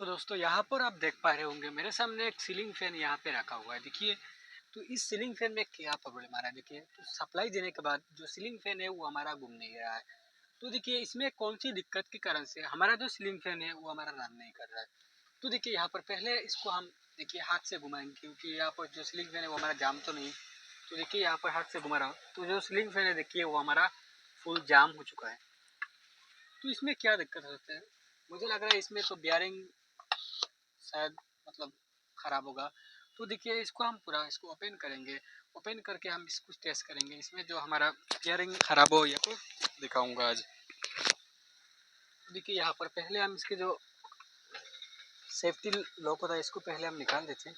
तो दोस्तों यहाँ पर आप देख पा रहे होंगे मेरे सामने एक सीलिंग फैन यहाँ पे रखा हुआ है। देखिए, तो इस सीलिंग फैन में क्या प्रॉब्लम आ रहा है। देखिए, तो सप्लाई देने के बाद जो सीलिंग फैन है वो हमारा घूम नहीं रहा है। तो देखिए, इसमें कौन सी दिक्कत के कारण से हमारा जो सीलिंग फैन है वो हमारा रन नहीं कर रहा है। तो देखिए, यहाँ पर पहले इसको हम देखिए हाथ से घुमाएंगे, क्योंकि यहाँ पर जो सीलिंग फैन है वो हमारा जाम तो नहीं। तो देखिए, यहाँ पर हाथ से घुमा रहा हूँ तो जो सीलिंग फैन है देखिए वो हमारा फुल जाम हो चुका है। तो इसमें क्या दिक्कत हो सकता है, मुझे लग रहा है इसमें तो बियरिंग शायद मतलब ख़राब होगा। तो देखिए, इसको हम पूरा इसको ओपन करेंगे। ओपन करके हम इसको टेस्ट करेंगे, इसमें जो हमारा बियरिंग ख़राब हो या तो दिखाऊंगा आज। देखिए, यहाँ पर पहले हम इसके जो सेफ्टी लॉक होता है इसको पहले हम निकाल देते हैं।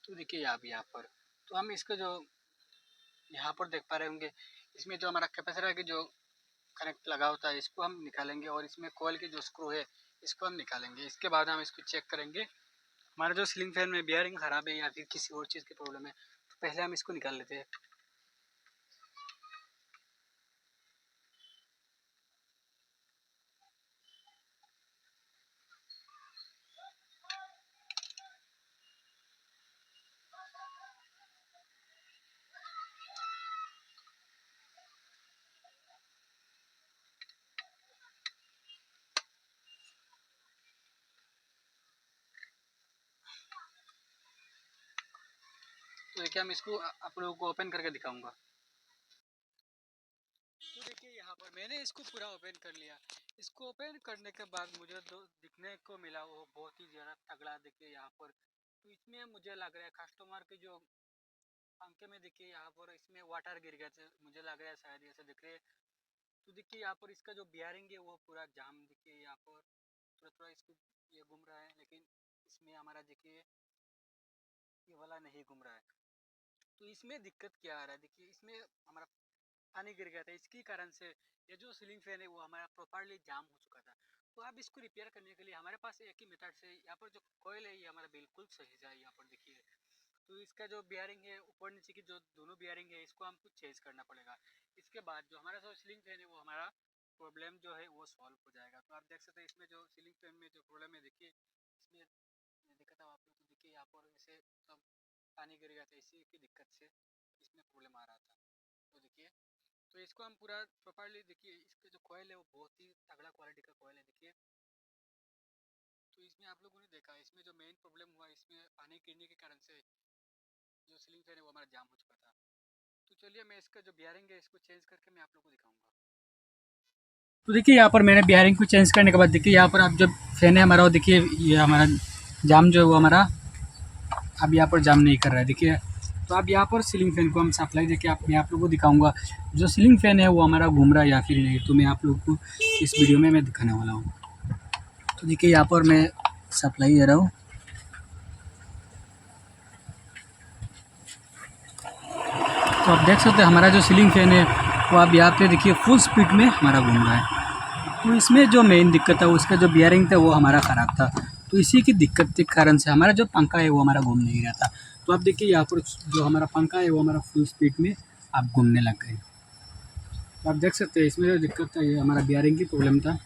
तो देखिए यहाँ पर तो हम इसको जो यहाँ पर देख पा रहे होंगे, इसमें जो हमारा कैपेसिटर की जो कनेक्ट लगा होता है इसको हम निकालेंगे, और इसमें कॉइल की जो स्क्रू है इसको हम निकालेंगे। इसके बाद हम इसको चेक करेंगे हमारा जो सीलिंग फैन में बियरिंग ख़राब है या फिर किसी और चीज़ की प्रॉब्लम है। तो पहले हम इसको निकाल लेते हैं। तो देखिए, हम इसको आप लोगों को ओपन करके दिखाऊंगा। तो देखिए, यहाँ पर मैंने इसको पूरा ओपन कर लिया। इसको ओपन करने के बाद मुझे जो दिखने को मिला वो बहुत ही ज़्यादा तगड़ा। देखिए यहाँ पर तो इसमें मुझे लग रहा है कस्टमर के जो पंखे में देखिए यहाँ पर इसमें वाटर गिर गया था, मुझे लग रहा है शायद ऐसे दिख रहे। तो देखिए यहाँ पर इसका जो बियरिंग है वो पूरा जाम। देखिए यहाँ पर थोड़ा थोड़ा इसको ये घूम रहा है, लेकिन इसमें हमारा देखिए ये वाला नहीं घूम रहा है। तो इसमें दिक्कत क्या आ रहा है, देखिए इसमें हमारा पानी गिर गया था, इसके कारण से ये जो सीलिंग फैन है वो हमारा प्रॉपरली जाम हो चुका था। तो अब इसको रिपेयर करने के लिए हमारे पास एक ही मेथड से यहाँ पर जो कॉइल है ये हमारा बिल्कुल सही है। यहाँ पर देखिए, तो इसका जो बियरिंग है ऊपर नीचे की जो दोनों बियरिंग है इसको हमको चेंज करना पड़ेगा। इसके बाद जो हमारा जो सीलिंग फैन है वो हमारा प्रॉब्लम जो है वो सॉल्व हो जाएगा। तो आप देख सकते हैं इसमें जो सीलिंग फैन में जो प्रॉब्लम है, देखिए इसमें दिक्कत है आप लोग को। देखिए यहाँ पर ऐसे तब पानी गिर गया था, इसी की दिक्कत से इसमें प्रॉब्लम आ रहा था। तो देखिए, तो इसको हम पूरा प्रॉपरली देखिए, इसका जो कॉइल है वो बहुत ही तगड़ा क्वालिटी का कॉइल है। देखिए, तो इसमें आप लोगों ने देखा इसमें जो मेन प्रॉब्लम हुआ, इसमें पानी गिरने के कारण से जो सीलिंग फैन है वो हमारा जाम हो चुका था। तो चलिए, मैं इसका जो बियरिंग है इसको चेंज करके मैं आप लोगों को दिखाऊंगा। तो देखिए, यहाँ पर मैंने बियरिंग को चेंज करने के बाद देखिए यहाँ पर आप जो फैन है हमारा वो देखिए ये हमारा जाम जो है वो हमारा अब यहाँ पर जाम नहीं कर रहा है। देखिए, तो अब यहाँ पर सीलिंग फैन को हम सप्लाई देके मैं आप लोगों को दिखाऊंगा जो सीलिंग फैन है वो हमारा घूम रहा है या फिर नहीं। तो मैं आप लोगों को इस वीडियो में मैं दिखाने वाला हूँ। तो देखिए, यहाँ पर मैं सप्लाई दे रहा हूँ। तो आप देख सकते हैं हमारा जो सीलिंग फैन है वो अब यहाँ पे देखिए फुल स्पीड में हमारा घूम रहा है। तो इसमें जो मेन दिक्कत है उसका जो बियरिंग था वो हमारा ख़राब था। तो इसी की दिक्कत के कारण से हमारा जो पंखा है वो हमारा घूम नहीं रहा था। तो आप देखिए यहाँ पर जो हमारा पंखा है वो हमारा फुल स्पीड में अब घूमने लग गए। तो आप देख सकते हैं इसमें जो दिक्कत था ये हमारा बियरिंग की प्रॉब्लम था।